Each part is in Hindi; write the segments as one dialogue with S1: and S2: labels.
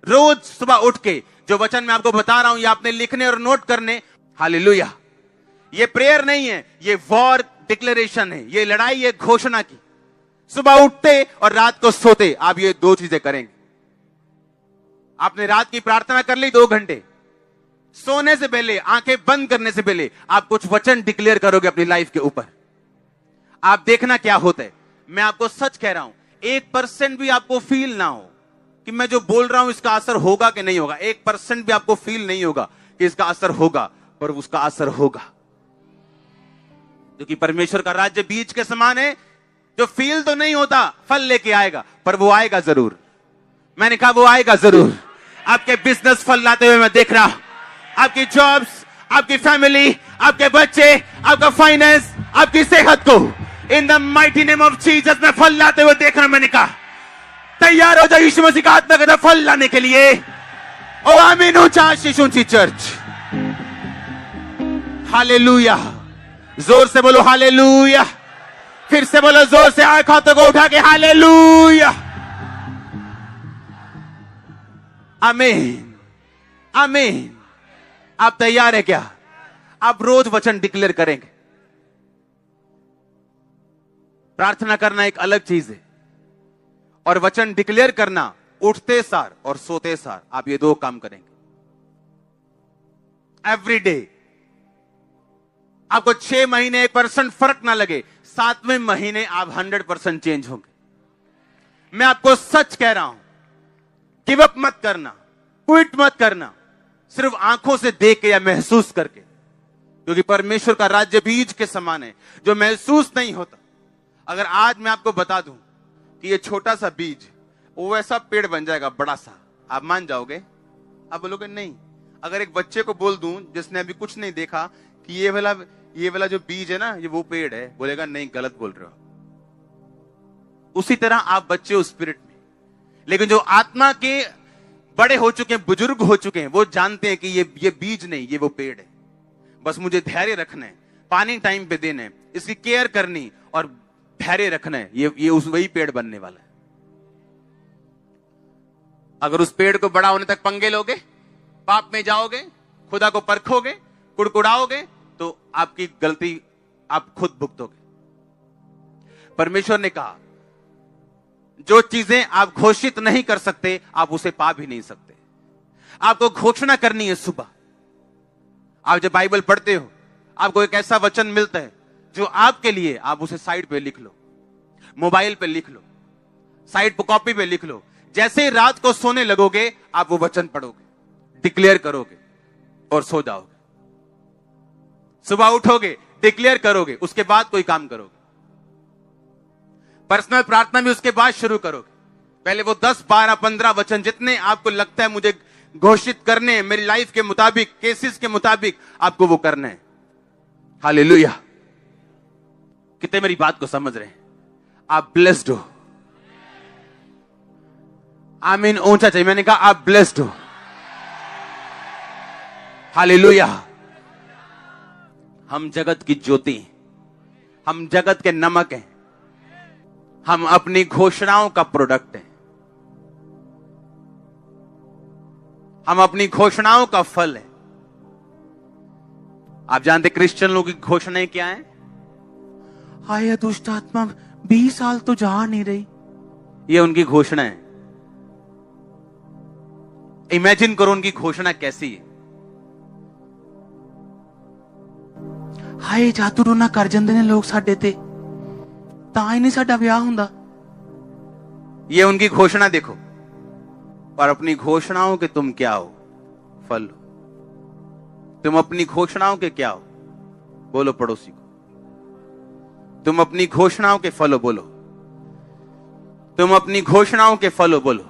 S1: रोज सुबह उठ के जो वचन मैं आपको बता रहा हूं, ये आपने लिखने और नोट करने। हालेलुया। ये प्रेयर नहीं है, ये वॉर डिक्लेरेशन है, ये लड़ाई है घोषणा की। सुबह उठते और रात को सोते आप ये दो चीजें करेंगे। आपने रात की प्रार्थना कर ली 2 घंटे, सोने से पहले, आंखें बंद करने से पहले आप कुछ वचन डिक्लेयर करोगे अपनी लाइफ के ऊपर। आप देखना क्या होता है। मैं आपको सच कह रहा हूं, 1% भी आपको फील ना हो कि मैं जो बोल रहा हूं इसका असर होगा कि नहीं होगा, 1% भी आपको फील नहीं होगा कि इसका असर होगा, पर उसका असर होगा। क्योंकि परमेश्वर का राज्य बीज के समान है, जो फील तो नहीं होता, फल लेके आएगा, पर वो आएगा जरूर। मैंने कहा वो आएगा जरूर। आपके बिजनेस फल लाते हुए मैं देख रहा हूं, आपकी जॉब्स, आपकी फैमिली, आपके बच्चे, आपका फाइनेंस, आपकी सेहत को in the mighty name of Jesus में फल लाते हुए देख रहा हूं। मैंने कहा तैयार हो जाओ यीशु मसीह का आत्मा का फल लाने के लिए। ओ आमीन। ऊंचा शिशु ऊंची चर्च। हालेलुया। जोर से बोलो हालेलुया। फिर से बोलो जोर से, आंख हाथों को उठा के हालेलुया। आमीन आमीन। आप तैयार है क्या? आप रोज वचन डिक्लेयर करेंगे। प्रार्थना करना एक अलग चीज है, और वचन डिक्लेयर करना उठते सार और सोते सार आप ये 2 काम करेंगे एवरी डे। आपको 6 महीने 1% फर्क ना लगे, 7वें महीने आप 100% चेंज होंगे। मैं आपको सच कह रहा हूं, गिव अप मत करना, क्विट मत करना, सिर्फ आंखों से देख के या महसूस करके, क्योंकि परमेश्वर का राज्य बीज के समान है जो महसूस नहीं होता। अगर आज मैं आपको बता दूं कि ये छोटा सा बीज वो वैसा पेड़ बन जाएगा बड़ा सा, आप मान जाओगे? आप बोलोगे नहीं। अगर एक बच्चे को बोल दूं जिसने अभी कुछ नहीं देखा कि ये वाला जो बीज है ना, ये वो पेड़ है, बोलेगा नहीं, गलत बोल रहे हो। उसी तरह आप बच्चे हो स्पिरिट में, लेकिन जो आत्मा के बड़े हो चुके हैं, बुजुर्ग हो चुके हैं, वो जानते हैं कि ये बीज नहीं, ये वो पेड़ है। बस मुझे धैर्य रखना है, पानी टाइम पे देना है, इसकी केयर करनी और धैर्य रखना है, ये उस वही पेड़ बनने वाला है। अगर उस पेड़ को बड़ा होने तक पंगे लोगे, पाप में जाओगे, खुदा को परखोगे, कुड़कुड़ाओगे, तो आपकी गलती आप खुद भुगतोगे। परमेश्वर ने कहा जो चीजें आप घोषित नहीं कर सकते, आप उसे पा भी नहीं सकते। आपको घोषणा करनी है। सुबह आप जब बाइबल पढ़ते हो, आपको एक ऐसा वचन मिलता है जो आपके लिए, आप उसे साइड पे लिख लो, मोबाइल पे लिख लो, साइड पे कॉपी पे लिख लो। जैसे ही रात को सोने लगोगे, आप वो वचन पढ़ोगे, डिक्लेयर करोगे और सो जाओगे। सुबह उठोगे, डिक्लेयर करोगे, उसके बाद कोई काम करोगे। पर्सनल प्रार्थना भी उसके बाद शुरू करोगे। पहले वो 10, 12, 15 वचन जितने आपको लगता है मुझे घोषित करने हैं मेरी लाइफ के मुताबिक, केसेस के मुताबिक, आपको वो करना है। हालेलुया। कितने मेरी बात को समझ रहे हैं? आप ब्लेस्ड हो। आमीन। ऊंचा चाहिए। मैंने कहा आप ब्लेस्ड हो। हालेलुया। हम जगत की ज्योति हैं, हम जगत के नमक हैं, हम अपनी घोषणाओं का प्रोडक्ट हैं, हम अपनी घोषणाओं का फल है। आप जानते क्रिश्चियन लोगों की घोषणाएं क्या है? हाय दुष्ट आत्मा 20 साल तो जा नहीं रही, ये उनकी घोषणा है। इमेजिन करो उनकी घोषणा कैसी है। हाय जादू टोना कर जांदे ने लोग साडे ते, तां ही नहीं साडा ब्याह हुंदा, ये उनकी घोषणा देखो। और अपनी घोषणाओं के तुम क्या हो? फल हो। तुम अपनी घोषणाओं के क्या हो? बोलो पड़ोसी को, तुम अपनी घोषणाओं के फल हो। बोलो, तुम अपनी घोषणाओं के फल हो। बोलो,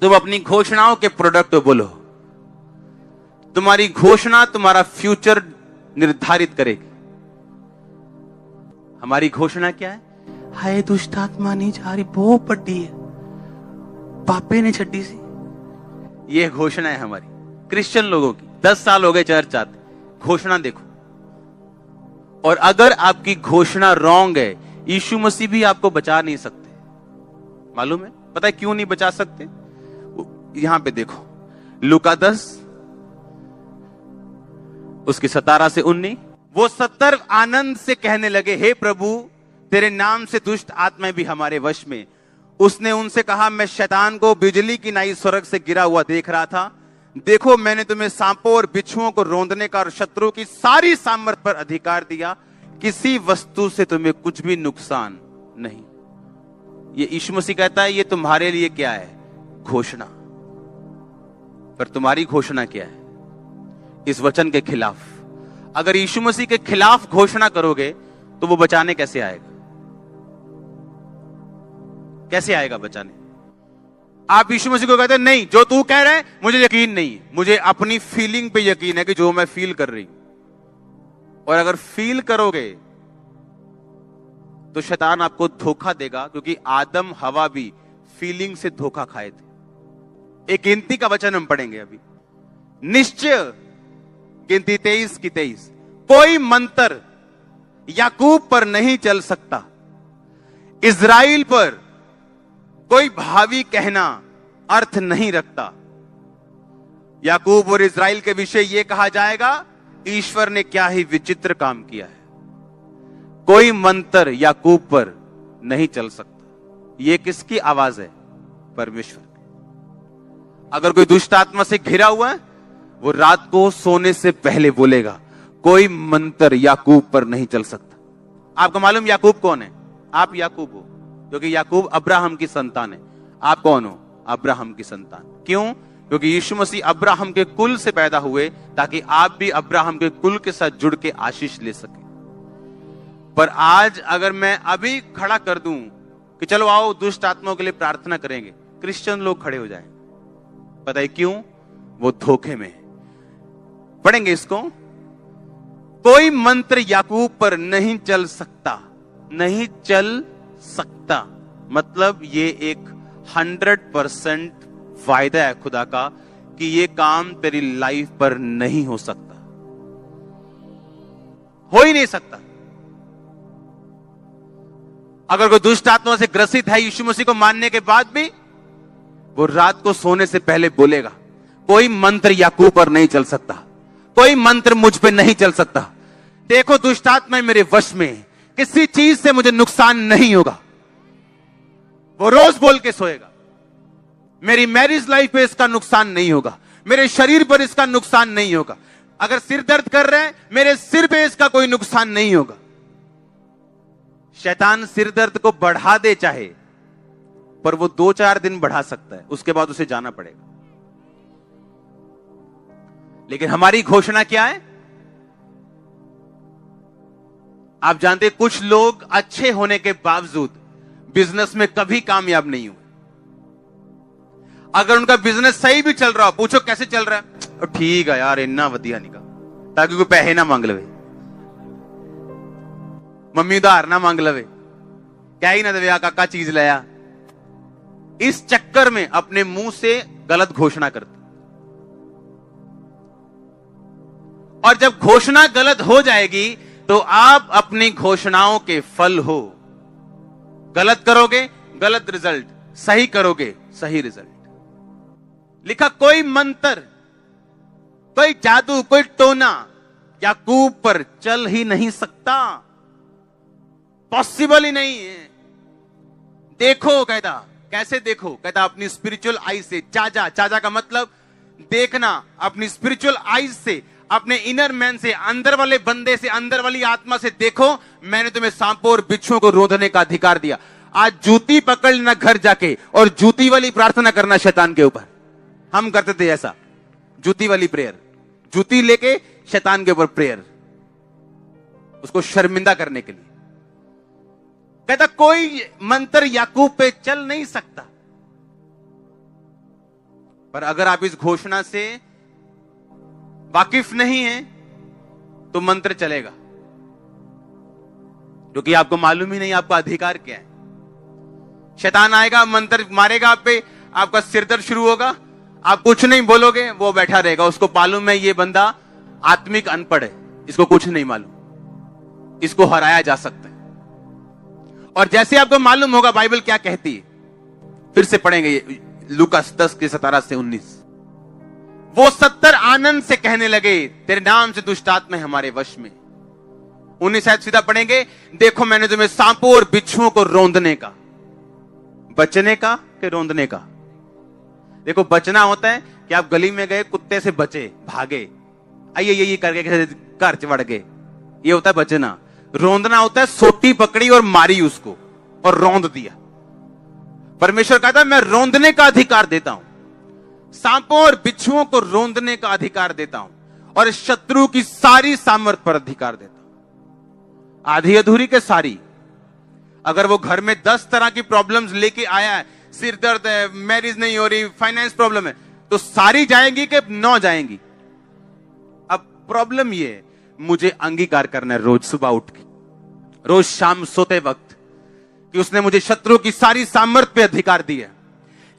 S1: तुम अपनी घोषणाओं के प्रोडक्ट हो। बोलो, तुम्हारी घोषणा तुम्हारा फ्यूचर निर्धारित करेगी। हमारी घोषणा क्या है? हाय दुष्ट आत्मा नहीं जा रही, बहुत बड़ी है, पापे ने छड्डी सी, ये घोषणा है हमारी क्रिश्चियन लोगों की। 10 साल हो गए चर्च आते, घोषणा देखो। और अगर आपकी घोषणा रॉन्ग है, यीशु मसीह भी आपको बचा नहीं सकते। मालूम है? पता है क्यों नहीं बचा सकते? यहां पे देखो, लूका 10 उसकी 17 से 19। वो 70 आनंद से कहने लगे, हे प्रभु, तेरे नाम से दुष्ट आत्माएं भी हमारे वश में। उसने उनसे कहा, मैं शैतान को बिजली की नाई स्वर्ग से गिरा हुआ देख रहा था। देखो, मैंने तुम्हें सांपों और बिच्छुओं को रौंदने का और शत्रु की सारी सामर्थ पर अधिकार दिया, किसी वस्तु से तुम्हें कुछ भी नुकसान नहीं। ये यीशु मसीह कहता है, ये तुम्हारे लिए क्या है? घोषणा। पर तुम्हारी घोषणा क्या है? इस वचन के खिलाफ। अगर यीशु मसीह के खिलाफ घोषणा करोगे तो वो बचाने कैसे आएगा? कैसे आएगा बचाने? आप यीशु मसीह को कहते हैं, नहीं, जो तू कह रहा है मुझे यकीन नहीं है, मुझे अपनी फीलिंग पे यकीन है कि जो मैं फील कर रही हूं। और अगर फील करोगे तो शैतान आपको धोखा देगा, क्योंकि आदम हवा भी फीलिंग से धोखा खाए थे। एक गिनती का वचन हम पढ़ेंगे अभी, निश्चय, गिनती 23 की 23, कोई मंत्र याकूब पर नहीं चल सकता, इज़राइल पर कोई भावी कहना अर्थ नहीं रखता। याकूब और इज़राइल के विषय यह कहा जाएगा, ईश्वर ने क्या ही विचित्र काम किया है। कोई मंत्र याकूब पर नहीं चल सकता। यह किसकी आवाज है? परमेश्वर की। अगर कोई दुष्ट आत्मा से घिरा हुआ है, वो रात को सोने से पहले बोलेगा, कोई मंत्र याकूब पर नहीं चल सकता। आपको मालूम याकूब कौन है? आप याकूब हो, क्योंकि याकूब अब्राहम की संतान है। आप कौन हो? अब्राहम की संतान। क्यों? क्योंकि यीशु मसीह अब्राहम के कुल से पैदा हुए, ताकि आप भी अब्राहम के कुल के साथ जुड़ के आशीष ले सके। पर आज अगर मैं अभी खड़ा कर दूं कि चलो आओ दुष्ट आत्माओं के लिए प्रार्थना करेंगे, क्रिश्चियन लोग खड़े हो जाएं। पता है क्यों? वो धोखे में है। पढ़ेंगे इसको, कोई मंत्र याकूब पर नहीं चल सकता। नहीं चल सकता मतलब ये एक 100% वायदा है खुदा का कि ये काम तेरी लाइफ पर नहीं हो सकता, हो ही नहीं सकता। अगर कोई दुष्ट आत्मा से ग्रसित है यीशु मसीह को मानने के बाद भी, वो रात को सोने से पहले बोलेगा, कोई मंत्र याकूब पर नहीं चल सकता, कोई मंत्र मुझ पे नहीं चल सकता। देखो दुष्ट आत्मा मेरे वश में, किसी चीज से मुझे नुकसान नहीं होगा। वो रोज बोल के सोएगा, मेरी मैरिज लाइफ पे इसका नुकसान नहीं होगा, मेरे शरीर पर इसका नुकसान नहीं होगा। अगर सिर दर्द कर रहा है, मेरे सिर पे इसका कोई नुकसान नहीं होगा। शैतान सिर दर्द को बढ़ा दे चाहे, पर वो 2-4 दिन बढ़ा सकता है, उसके बाद उसे जाना पड़ेगा। लेकिन हमारी घोषणा क्या है? आप जानते हैं कुछ लोग अच्छे होने के बावजूद बिजनेस में कभी कामयाब नहीं हुए। अगर उनका बिजनेस सही भी चल रहा हो, पूछो कैसे चल रहा है, ठीक है यार, इन्ना वधिया निका, ताकि कोई पैसे ना मांग लवे, मम्मी उधार ना मांग लवे, क्या ही ना दे काका चीज लाया। इस चक्कर में अपने मुंह से गलत घोषणा करते, और जब घोषणा गलत हो जाएगी तो आप अपनी घोषणाओं के फल हो। गलत करोगे गलत रिजल्ट, सही करोगे सही रिजल्ट। लिखा, कोई मंत्र, कोई जादू, कोई टोना याकूब पर चल ही नहीं सकता, पॉसिबल ही नहीं है। देखो कहता, कैसे देखो? कहता अपनी स्पिरिचुअल आई से। चाचा, चाचा का मतलब देखना, अपनी स्पिरिचुअल आईज से, अपने इनर मैन से, अंदर वाले बंदे से, अंदर वाली आत्मा से देखो, मैंने तुम्हें सांपों और बिच्छुओं को रोंदने का अधिकार दिया। आज जूती पकड़ लेना घर जाके और जूती वाली प्रार्थना करना शैतान के ऊपर। हम करते थे ऐसा, जूती वाली प्रेयर, जूती लेके शैतान के ऊपर प्रेयर, उसको शर्मिंदा करने के लिए। कहता कोई मंत्र याकूब पे चल नहीं सकता। पर अगर आप इस घोषणा से वाकिफ नहीं है तो मंत्र चलेगा, क्योंकि आपको मालूम ही नहीं आपका अधिकार क्या है। शैतान आएगा, मंत्र मारेगा आप पे, आपका सिरदर्द शुरू होगा, आप कुछ नहीं बोलोगे, वो बैठा रहेगा। उसको मालूम है ये बंदा आत्मिक अनपढ़ है, इसको कुछ नहीं मालूम, इसको हराया जा सकता है। और जैसे आपको मालूम होगा बाइबल क्या कहती है, फिर से पढ़ेंगे लूकास 10 के 17 से 19। वो 70 आनंद से कहने लगे, तेरे नाम से दुष्ट आत्मा हमारे वश में। 19 शायद सीधा पढ़ेंगे, देखो मैंने तुम्हें सांपों और बिच्छुओं को रौंदने का, बचने का कि रौंदने का। देखो बचना होता है कि आप गली में गए, कुत्ते से बचे, भागे, आइए ये करके घर चढ़ गए, ये होता है बचना। रौंदना होता है सोटी पकड़ी और मारी उसको और रौंद दिया। परमेश्वर कहता है मैं रौंदने का अधिकार देता हूं, सांपों और बिच्छुओं को रौंदने का अधिकार देता हूं और शत्रु की सारी सामर्थ पर अधिकार देता हूं। आधी अधूरी के सारी। अगर वो घर में 10 तरह की प्रॉब्लम्स लेके आया है, सिर दर्द है, मैरिज नहीं हो रही, फाइनेंस प्रॉब्लम है, तो सारी जाएंगी कि 9 जाएंगी? अब प्रॉब्लम ये है, मुझे अंगीकार करना है रोज सुबह उठ के, रोज शाम सोते वक्त, कि उसने मुझे शत्रु की सारी सामर्थ पे अधिकार दिया।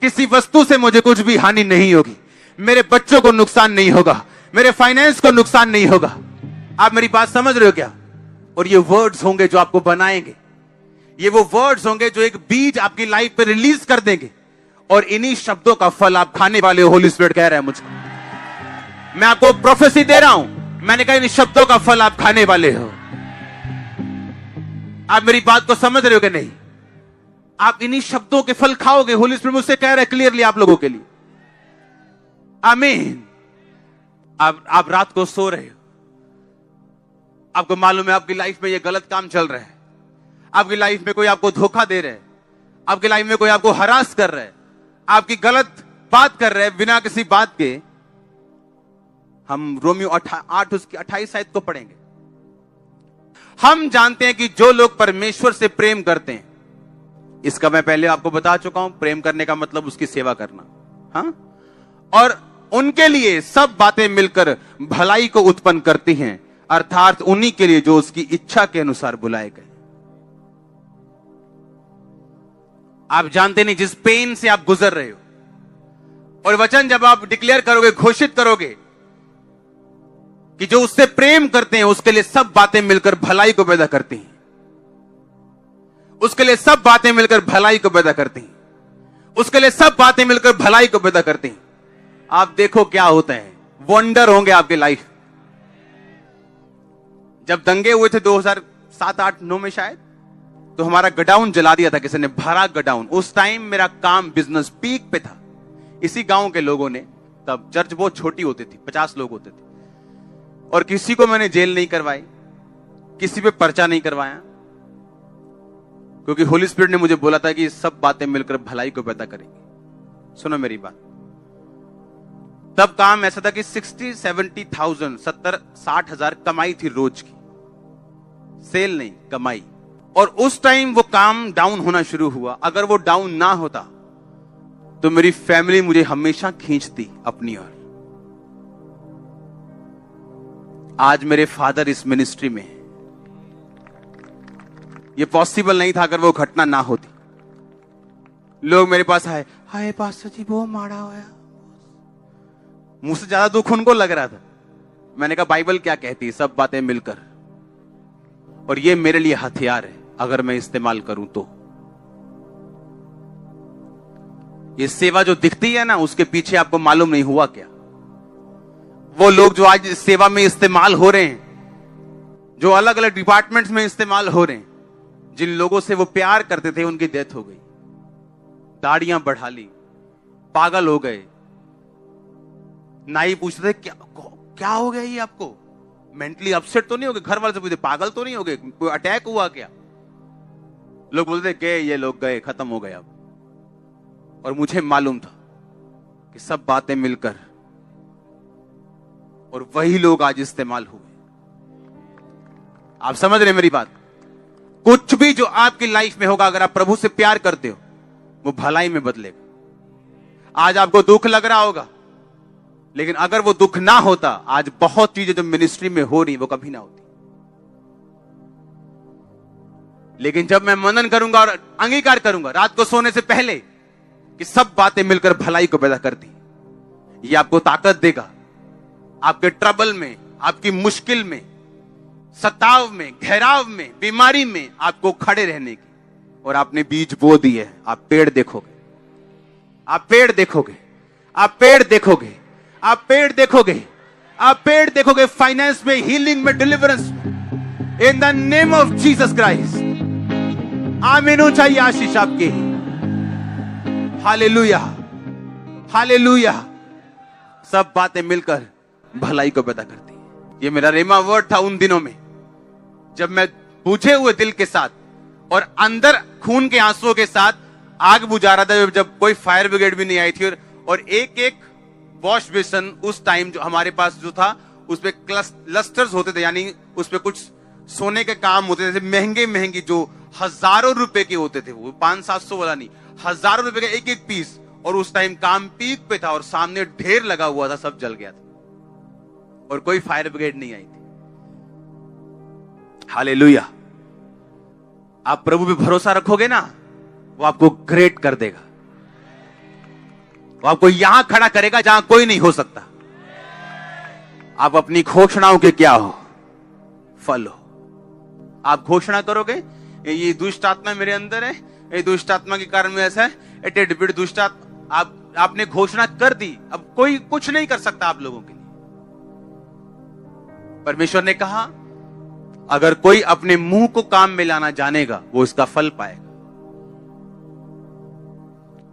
S1: किसी वस्तु से मुझे कुछ भी हानि नहीं होगी, मेरे बच्चों को नुकसान नहीं होगा, मेरे फाइनेंस को नुकसान नहीं होगा। आप मेरी बात समझ रहे हो क्या? और ये वर्ड्स होंगे जो आपको बनाएंगे, ये वो वर्ड्स होंगे जो एक बीज आपकी लाइफ पे रिलीज कर देंगे, और इन्हीं शब्दों का फल आप खाने वाले हो। होली स्पिरिट कह रहा है मुझको, मैं आपको प्रोफेसी दे रहा हूं, मैंने कहा इन शब्दों का फल आप खाने वाले हो। आप मेरी बात को समझ रहे हो कि नहीं? आप इन्हीं शब्दों के फल खाओगे। होली स्पिरिट मुझसे कह रहा है क्लियरली आप लोगों के लिए। आमीन। आप रात को सो रहे हो, आपको मालूम है आपकी लाइफ में ये गलत काम चल रहा है, आपकी लाइफ में कोई आपको धोखा दे रहा है, आपकी लाइफ में कोई आपको हरास कर रहा है, आपकी गलत बात कर रहा है बिना किसी बात के। हम रोमियो 8 उसकी 28 आयत को पढ़ेंगे। हम जानते हैं कि जो लोग परमेश्वर से प्रेम करते हैं, इसका मैं पहले आपको बता चुका हूं, प्रेम करने का मतलब उसकी सेवा करना, हाँ, और उनके लिए सब बातें मिलकर भलाई को उत्पन्न करती हैं, अर्थात उन्हीं के लिए जो उसकी इच्छा के अनुसार बुलाए गए। आप जानते नहीं जिस पेन से आप गुजर रहे हो, और वचन जब आप डिक्लेयर करोगे, घोषित करोगे कि जो उससे प्रेम करते हैं उसके लिए सब बातें मिलकर भलाई को पैदा करती हैं, उसके लिए सब बातें मिलकर भलाई को पैदा करती हैं, उसके लिए सब बातें मिलकर भलाई को पैदा करती हैं। आप देखो क्या होता है, वंडर होंगे आपके लाइफ। जब दंगे हुए थे 2007, 8, 9 में शायद, तो हमारा गडाउन जला दिया था किसी ने, भरा गडाउन। उस टाइम मेरा काम, बिजनेस पीक पे था। इसी गांव के लोगों ने, तब चर्च बहुत छोटी होती थी, 50 लोग होते थे, और किसी को मैंने जेल नहीं करवाई, किसी पे पर्चा नहीं करवाया, क्योंकि होली स्पिरिट ने मुझे बोला था कि सब बातें मिलकर भलाई को पैदा करेंगी। सुनो मेरी बात, तब काम ऐसा था कि 60-70,000, 70-60,000 कमाई थी रोज की, सेल नहीं, कमाई। और उस टाइम वो काम डाउन होना शुरू हुआ। अगर वो डाउन ना होता तो मेरी फैमिली मुझे हमेशा खींचती अपनी ओर। आज मेरे फादर इस मिनिस्ट्री में है। ये पॉसिबल नहीं था अगर वो घटना ना होती। लोग मेरे पास आए, हाय पास्टर जी वो मारा होया। मुझसे ज्यादा दुख उनको लग रहा था। मैंने कहा बाइबल क्या कहती है, सब बातें मिलकर, और ये मेरे लिए हथियार है अगर मैं इस्तेमाल करूं तो। ये सेवा जो दिखती है ना, उसके पीछे आपको मालूम नहीं हुआ क्या। वो लोग जो आज इस सेवा में इस्तेमाल हो रहे हैं, जो अलग अलग डिपार्टमेंट्स में इस्तेमाल हो रहे हैं, जिन लोगों से वो प्यार करते थे उनकी डेथ हो गई, दाढ़ियां बढ़ा ली, पागल हो गए। नाई पूछते थे क्या हो गया ये आपको, मेंटली अपसेट तो नहीं हो गए? घर वाले से पूछते पागल तो नहीं हो गए, कोई अटैक हुआ क्या? लोग बोलते गए, ये लोग गए, खत्म हो गए अब। और मुझे मालूम था कि सब बातें मिलकर, और वही लोग आज इस्तेमाल हुए। आप समझ रहे मेरी बात? कुछ भी जो आपकी लाइफ में होगा, अगर आप प्रभु से प्यार करते हो, वो भलाई में बदलेगा। आज आपको दुख लग रहा होगा, लेकिन अगर वो दुख ना होता, आज बहुत चीजें जो मिनिस्ट्री में हो रही वो कभी ना होती। लेकिन जब मैं मनन करूंगा और अंगीकार करूंगा रात को सोने से पहले कि सब बातें मिलकर भलाई को पैदा करती, ये आपको ताकत देगा आपके ट्रबल में, आपकी मुश्किल में, सताव में, घेराव में, बीमारी में आपको खड़े रहने की। और आपने बीज बो दिए, आप पेड़ देखोगे। आप पेड़ देखोगे, आप पेड़ देखोगे, आप पेड़ देखोगे, आप पेड़ देखोगे फाइनेंस में, हीलिंग में, डिलीवरेंस में, in the name of Jesus Christ. आमीन हो चाहिए आशीष आपकी। Hallelujah, hallelujah. सब बातें मिलकर भलाई को पैदा करती है। ये मेरा रेमा वर्ड था उन दिनों में, जब मैं बुझे हुए दिल के साथ और अंदर खून के आंसुओं के साथ आग बुझा रहा था, जब कोई फायर ब्रिगेड भी नहीं आई थी। और एक एक वॉश बेसन उस टाइम जो हमारे पास जो था, उस पे क्लस्टर्स होते थे, यानी उस पे कुछ सोने के काम होते थे, महंगे महंगे, जो हजारों रुपए के होते थे, वो 500-700 वाला नहीं, हजारों रुपए का एक एक पीस। और उस टाइम काम पीक पे था और सामने ढेर लगा हुआ था, सब जल गया था और कोई फायर ब्रिगेड नहीं आई थी। हालेलुया। आप प्रभु पे भरोसा रखोगे ना, वो आपको ग्रेट कर देगा। वो आपको यहां खड़ा करेगा जहां कोई नहीं हो सकता। आप अपनी घोषणाओं के क्या हो? फल हो। आप घोषणा करोगे, ये दुष्ट आत्मा मेरे अंदर है, ये दुष्ट आत्मा के कारण में ऐसा है, एटेड दुष्ट आत्मा। आपने घोषणा कर दी, अब कोई कुछ नहीं कर सकता आप लोगों के लिए। परमेश्वर ने कहा, अगर कोई अपने मुंह को काम में लाना जानेगा, वो इसका फल पाएगा।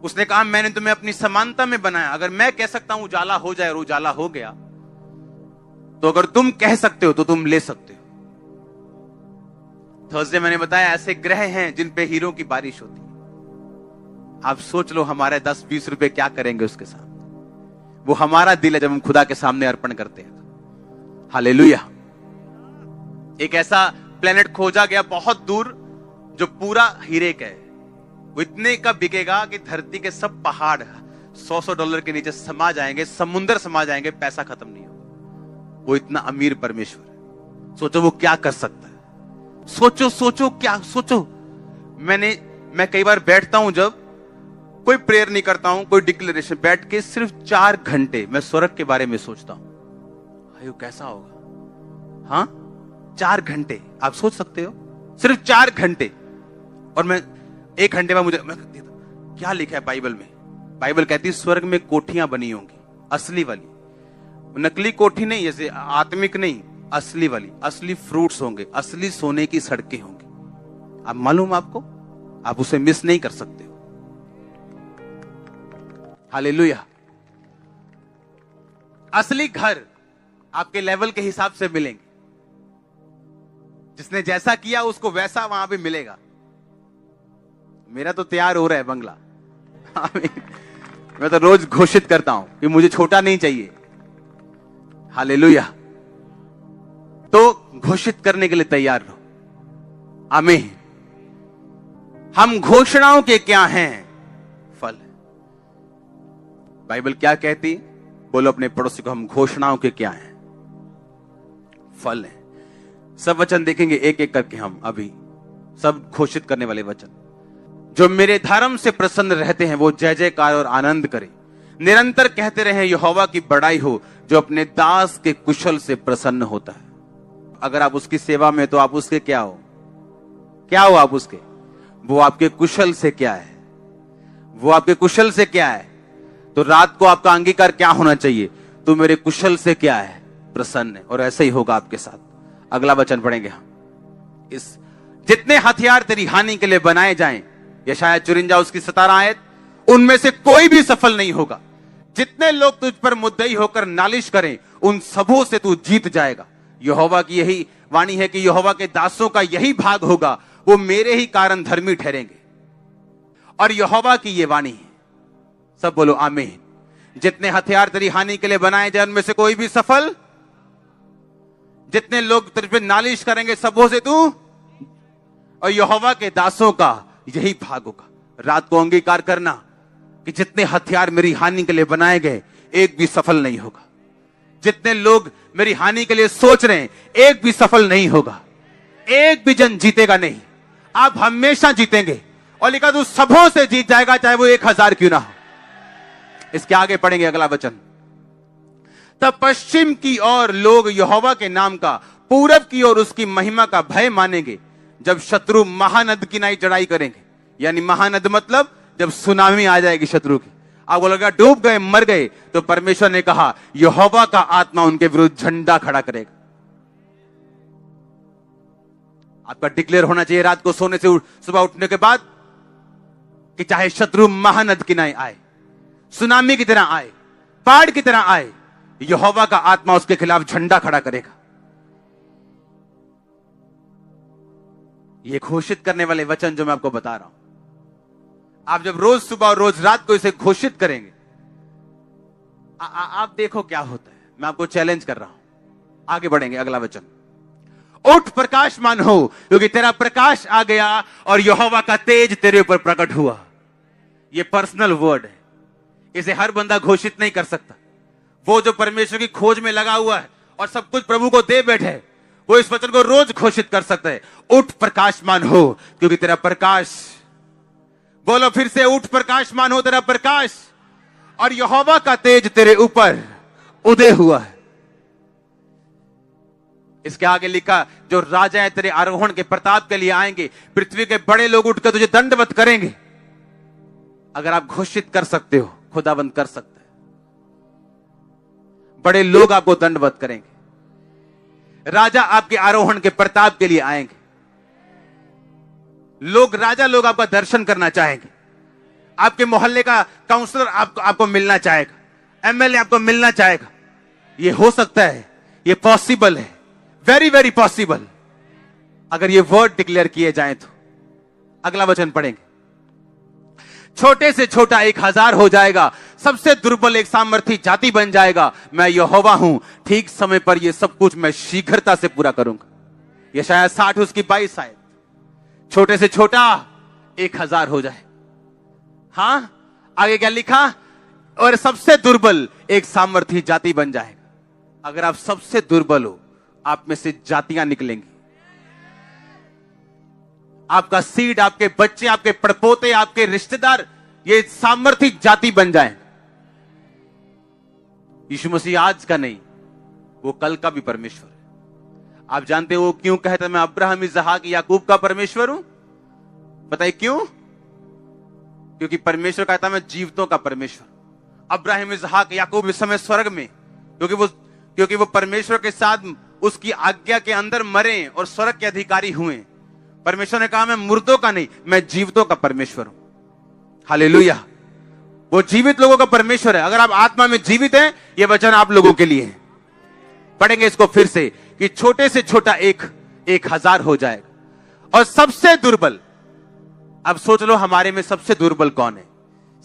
S1: उसने कहा, मैंने तुम्हें अपनी समानता में बनाया। अगर मैं कह सकता हूं उजाला हो जाए और उजाला हो गया, तो अगर तुम कह सकते हो तो तुम ले सकते हो। थर्सडे मैंने बताया, ऐसे ग्रह हैं जिन पे हीरो की बारिश होती है। आप सोच लो हमारे 10-20 रुपए क्या करेंगे उसके सामने। वो हमारा दिल है जब हम खुदा के सामने अर्पण करते हैं। हालेलुया। एक ऐसा प्लेनेट खोजा गया बहुत दूर, जो पूरा हीरे का है। वो इतने का बिकेगा कि धरती के सब पहाड़ $100 के नीचे समा जाएंगे, समुंदर समा जाएंगे, पैसा खत्म नहीं होगा। वो इतना अमीर परमेश्वर है। सोचो वो क्या कर सकता है। सोचो क्या सोचो। मैं कई बार बैठता हूं, जब कोई प्रेयर नहीं करता हूं, कोई डिक्लेरेशन, बैठ के सिर्फ 4 घंटे मैं स्वर्ग के बारे में सोचता हूं। अयो कैसा होगा। हाँ, 4 घंटे आप सोच सकते हो, सिर्फ 4 घंटे। और मैं 1 घंटे में मैं क्या लिखा है बाइबल में। बाइबल कहती है स्वर्ग में कोठियां बनी होंगी, असली वाली, नकली कोठी नहीं, जैसे आत्मिक नहीं, असली वाली। असली फ्रूट्स होंगे, असली सोने की सड़कें होंगी। अब मालूम आपको, आप उसे मिस नहीं कर सकते हो। हालेलुया। असली घर आपके लेवल के हिसाब से मिलेंगे। जिसने जैसा किया उसको वैसा वहां पे मिलेगा। मेरा तो तैयार हो रहा है बंगला। मैं तो रोज घोषित करता हूं कि मुझे छोटा नहीं चाहिए। हालेलुया। तो घोषित करने के लिए तैयार रहो। आमीन। हम घोषणाओं के क्या हैं? फल। बाइबल क्या कहती? बोलो अपने पड़ोसी को, हम घोषणाओं के क्या हैं? फल है। सब वचन देखेंगे एक एक करके हम अभी, सब घोषित करने वाले वचन। जो मेरे धर्म से प्रसन्न रहते हैं वो जय जयकार और आनंद करें। निरंतर कहते रहे यहोवा की बड़ाई हो, जो अपने दास के कुशल से प्रसन्न होता है। अगर आप उसकी सेवा में, तो आप उसके क्या हो? क्या हो आप उसके? वो आपके कुशल से क्या है? वो आपके कुशल से क्या है? तो रात को आपका अंगीकार क्या होना चाहिए? तो मेरे कुशल से क्या है? प्रसन्न है। और ऐसे ही होगा आपके साथ। अगला वचन पढ़ेंगे हम। इस जितने हथियार तेरी हानि के लिए बनाए जाएं, यशायाह 54 उसकी 17 आयत, उनमें से कोई भी सफल नहीं होगा। जितने लोग तुझ पर मुद्दई होकर नालिश करें, उन सबों से तू जीत जाएगा। यहोवा की यही वाणी है कि यहोवा के दासों का यही भाग होगा, वो मेरे ही कारण धर्मी ठहरेंगे। और यहोवा की ये वाणी है। सब बोलो आमीन। जितने हथियार तेरी हानि के लिए बनाए जाए, उनमें से कोई भी सफल। जितने लोग तुझ पर नालिश करेंगे, सबों से तू, और यहोवा के दासों का यही भाग होगा। रात को अंगीकार करना कि जितने हथियार मेरी हानि के लिए बनाए गए, एक भी सफल नहीं होगा। जितने लोग मेरी हानि के लिए सोच रहे हैं, एक भी सफल नहीं होगा। एक भी जन जीतेगा नहीं। आप हमेशा जीतेंगे। और लिखा तू सबों से जीत जाएगा, चाहे वो 1000 क्यों ना हो। इसके आगे पढ़ेंगे अगला वचन। तब पश्चिम की ओर लोग यहोवा के नाम का, पूरब की ओर उसकी महिमा का भय मानेंगे। जब शत्रु महानद की नाई चढ़ाई करेंगे, यानी महानद मतलब जब सुनामी आ जाएगी शत्रु की। आपको लगा डूब गए, मर गए, तो परमेश्वर ने कहा यहोवा का आत्मा उनके विरुद्ध झंडा खड़ा करेगा। आपका डिक्लेयर होना चाहिए रात को सोने से सुबह उठने के बाद कि चाहे शत्रु महानद किनारे आए, सुनामी की तरह आए, बाढ़ की तरह आए, यहोवा का आत्मा उसके खिलाफ झंडा खड़ा करेगा। ये घोषित करने वाले वचन जो मैं आपको बता रहा हूं, आप जब रोज सुबह और रोज रात को इसे घोषित करेंगे, आप देखो क्या होता है। मैं आपको चैलेंज कर रहा हूं। आगे बढ़ेंगे, अगला वचन, उठ प्रकाशमान हो, क्योंकि तेरा प्रकाश आ गया और यहोवा का तेज तेरे ऊपर प्रकट हुआ। यह पर्सनल वर्ड है, इसे हर बंदा घोषित नहीं कर सकता। वो जो परमेश्वर की खोज में लगा हुआ है और सब कुछ प्रभु को दे बैठे है, वो इस वचन को रोज घोषित कर सकता है। उठ प्रकाशमान हो, क्योंकि तेरा प्रकाश, बोलो फिर से, उठ प्रकाशमान हो, तेरा प्रकाश और यहोवा का तेज तेरे ऊपर उदय हुआ है। इसके आगे लिखा, जो राजा है तेरे आरोहण के प्रताप के लिए आएंगे, पृथ्वी के बड़े लोग उठकर तुझे दंडवत करेंगे। अगर आप घोषित कर सकते हो, खुदाबंद कर सकते हैं, बड़े लोग आपको दंडवत करेंगे। राजा आपके आरोहण के प्रताप के लिए आएंगे। राजा लोग आपका दर्शन करना चाहेंगे। आपके मोहल्ले का काउंसलर आपको मिलना चाहेगा, एमएलए आपको मिलना चाहेगा। यह हो सकता है, यह पॉसिबल है, वेरी वेरी पॉसिबल, अगर ये वर्ड डिक्लेयर किए जाएं तो। अगला वचन पढ़ेंगे, छोटे से छोटा 1000 हो जाएगा, सबसे दुर्बल एक सामर्थी जाति बन जाएगा। मैं यहोवा हूं, ठीक समय पर यह सब कुछ मैं शीघ्रता से पूरा करूंगा। यह शायद 60 उसकी 22 आए, छोटे से छोटा 1000 हो जाए। हां, आगे क्या लिखा, और सबसे दुर्बल एक सामर्थी जाति बन जाएगा। अगर आप सबसे दुर्बल हो, आप में से जातियां निकलेंगी। आपका सीड, आपके बच्चे, आपके पड़पोते, आपके रिश्तेदार, ये सामर्थी जाति बन जाए। यीशु मसीह आज का नहीं, वो कल का भी परमेश्वर है। आप जानते हो वो क्यों कहता है मैं अब्राहम, इसहाक, याकूब का परमेश्वर हूं? बताइए क्यों? क्योंकि परमेश्वर कहता है मैं जीवितों का परमेश्वर। अब्राहम, इसहाक, याकूब इस समय स्वर्ग में, क्योंकि वो परमेश्वर के साथ उसकी आज्ञा के अंदर मरे और स्वर्ग के अधिकारी हुए। परमेश्वर ने कहा मैं मुर्दों का नहीं, मैं जीवितों का परमेश्वर हूं। हालेलुया, वो जीवित लोगों का परमेश्वर है। अगर आप आत्मा में जीवित हैं, यह वचन आप लोगों के लिए है। पढ़ेंगे इसको फिर से, कि छोटे से छोटा 1000 हो जाएगा और सबसे दुर्बल। अब सोच लो हमारे में सबसे दुर्बल कौन है?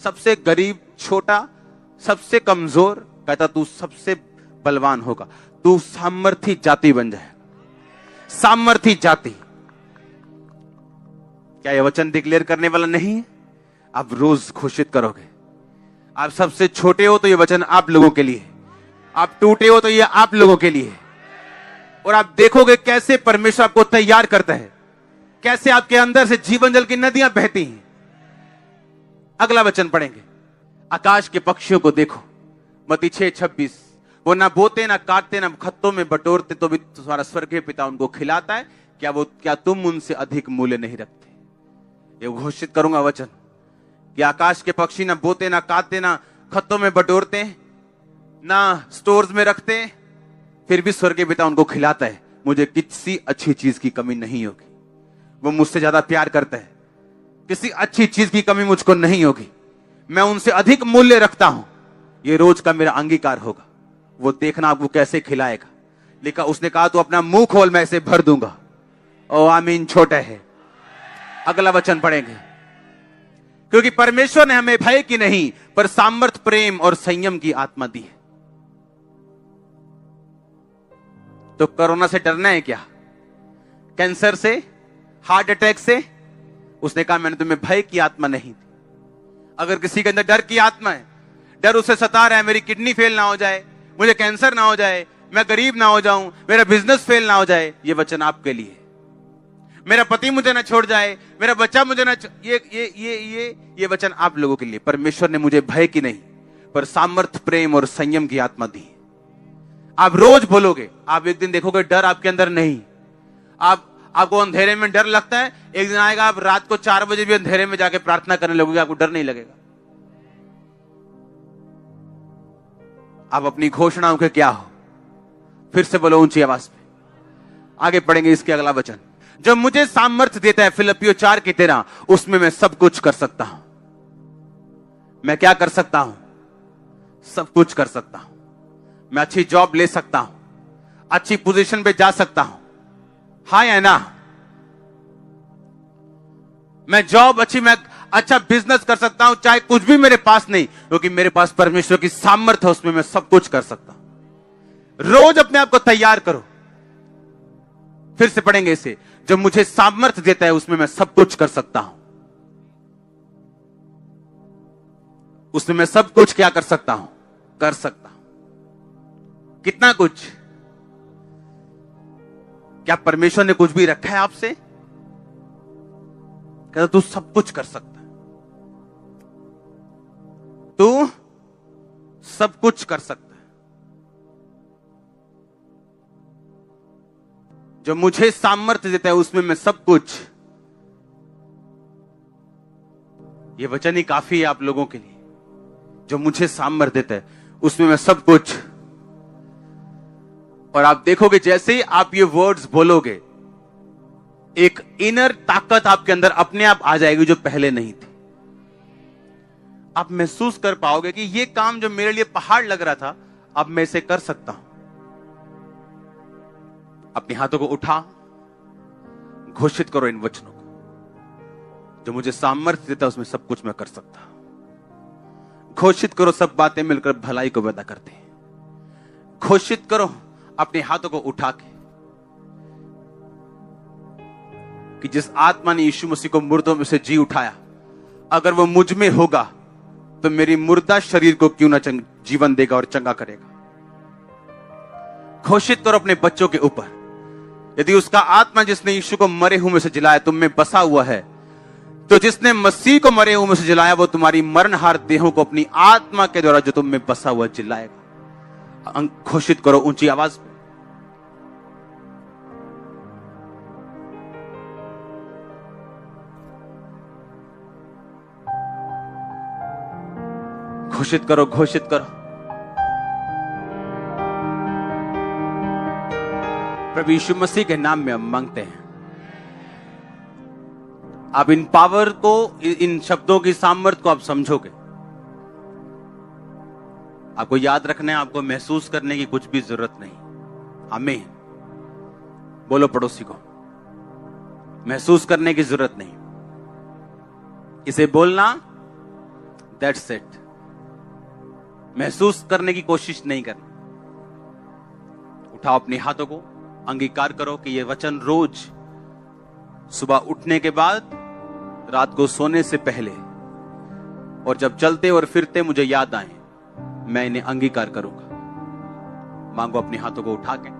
S1: सबसे गरीब, छोटा, सबसे कमजोर। कहता तू सबसे बलवान होगा, तू सामर्थी जाति बन जाएगा। सामर्थी जाति। क्या यह वचन डिक्लेयर करने वाला नहीं है? आप रोज घोषित करोगे। आप सबसे छोटे हो तो यह वचन आप लोगों के लिए, आप टूटे हो तो यह आप लोगों के लिए। और आप देखोगे कैसे परमेश्वर आपको तैयार करता है, कैसे आपके अंदर से जीवन जल की नदियां बहती हैं। अगला वचन पढ़ेंगे, आकाश के पक्षियों को देखो, मत्ती 6:26, वो ना बोते ना काटते ना खत्तों में बटोरते, तो भी तुम्हारा स्वर्गीय पिता उनको खिलाता है। क्या तुम उनसे अधिक मूल्य नहीं रखते? ये घोषित करूंगा वचन कि आकाश के पक्षी ना बोते ना काटते ना खत्तों में बटोरते ना स्टोर्स में रखते, फिर भी स्वर्गीय पिता उनको खिलाता है। मुझे किसी अच्छी चीज की कमी नहीं होगी। वो मुझसे ज्यादा प्यार करता है, किसी अच्छी चीज की कमी मुझको नहीं होगी। मैं उनसे अधिक मूल्य रखता हूं। ये रोज का मेरा अंगीकार होगा। वो देखना आपको कैसे खिलाएगा। लिखा, उसने कहा तू अपना मुंह खोल, मैं इसे भर दूंगा। ओ आमीन, छोटा है। अगला वचन पढ़ेंगे, क्योंकि परमेश्वर ने हमें भय की नहीं पर सामर्थ, प्रेम और संयम की आत्मा दी है। तो कोरोना से डरना है क्या? कैंसर से, हार्ट अटैक से? उसने कहा मैंने तुम्हें भय की आत्मा नहीं दी। अगर किसी के अंदर डर की आत्मा है, डर उसे सता रहा है, मेरी किडनी फेल ना हो जाए, मुझे कैंसर ना हो जाए, मैं गरीब ना हो जाऊं, मेरा बिजनेस फेल ना हो जाए, ये वचन आपके लिए। मेरा पति मुझे ना छोड़ जाए, मेरा बच्चा मुझे ना, ये वचन आप लोगों के लिए। परमेश्वर ने मुझे भय की नहीं पर सामर्थ, प्रेम और संयम की आत्मा दी। आप रोज बोलोगे, आप एक दिन देखोगे डर आपके अंदर नहीं। आपको अंधेरे में डर लगता है, एक दिन आएगा आप रात को 4 बजे भी अंधेरे में जाके प्रार्थना करने लगोगे, आपको डर नहीं लगेगा। आप अपनी घोषणाओं के क्या हो? फिर से बोलो ऊंची आवाज पे। आगे पढ़ेंगे इसके अगला वचन। जो मुझे सामर्थ्य देता है, फिलिप्पियों 4:13, उसमें मैं सब कुछ कर सकता हूं। मैं क्या कर सकता हूं? सब कुछ कर सकता हूं। मैं अच्छी जॉब ले सकता हूं, अच्छी पोजीशन पे जा सकता हूं। हाँ या ना? मैं जॉब अच्छी, मैं अच्छा बिजनेस कर सकता हूं, चाहे कुछ भी मेरे पास नहीं, क्योंकि मेरे पास परमेश्वर की सामर्थ्य है, उसमें मैं सब कुछ कर सकता हूं। रोज अपने आप को तैयार करो। फिर से पढ़ेंगे इसे। जो मुझे सामर्थ्य देता है, उसमें मैं सब कुछ कर सकता हूं। उसमें मैं सब कुछ क्या कर सकता हूं? कर सकता हूं। कितना कुछ? क्या परमेश्वर ने कुछ भी रखा है आपसे? कहता तू सब कुछ कर सकता है, तू सब कुछ कर सकता है। जो मुझे सामर्थ्य देता है, उसमें मैं सब कुछ। ये वचन ही काफी है आप लोगों के लिए। जो मुझे सामर्थ्य देता है, उसमें मैं सब कुछ। और आप देखोगे जैसे ही आप ये वर्ड्स बोलोगे, एक इनर ताकत आपके अंदर अपने आप आ जाएगी जो पहले नहीं थी। आप महसूस कर पाओगे कि ये काम जो मेरे लिए पहाड़ लग रहा था, अब मैं इसे कर सकता हूं। अपने हाथों को उठा, घोषित करो इन वचनों को। जो मुझे सामर्थ्य देता है, उसमें सब कुछ मैं कर सकता हूं। घोषित करो, सब बातें मिलकर भलाई को पैदा करते हैं। घोषित करो अपने हाथों को उठा के कि जिस आत्मा ने यीशु मसीह को मुर्दों में से जी उठाया, अगर वो मुझ में होगा तो मेरी मुर्दा शरीर को क्यों ना जीवन देगा और चंगा करेगा। घोषित करो अपने बच्चों के ऊपर, यदि उसका आत्मा जिसने यीशु को मरे हुए में से जिलाया तुम में बसा हुआ है, तो जिसने मसीह को मरे हुए में से जिलाया, वो तुम्हारी मरणहार देहों को अपनी आत्मा के द्वारा जो तुम में बसा हुआ जिलाएगा। घोषित करो ऊंची आवाज में। घोषित करो, घोषित करो। प्रभु यीशु मसीह के नाम में हम मांगते हैं। आप इन पावर को, इन शब्दों की सामर्थ्य को आप समझोगे। आपको याद रखना है, आपको महसूस करने की कुछ भी जरूरत नहीं। आमीन। बोलो पड़ोसी को, महसूस करने की जरूरत नहीं, इसे बोलना, दैट्स इट। महसूस करने की कोशिश नहीं करना। उठाओ अपने हाथों को, अंगीकार करो कि यह वचन रोज सुबह उठने के बाद, रात को सोने से पहले, और जब चलते और फिरते मुझे याद आए, मैं इन्हें अंगीकार करूंगा। मांगो अपने हाथों को उठा के।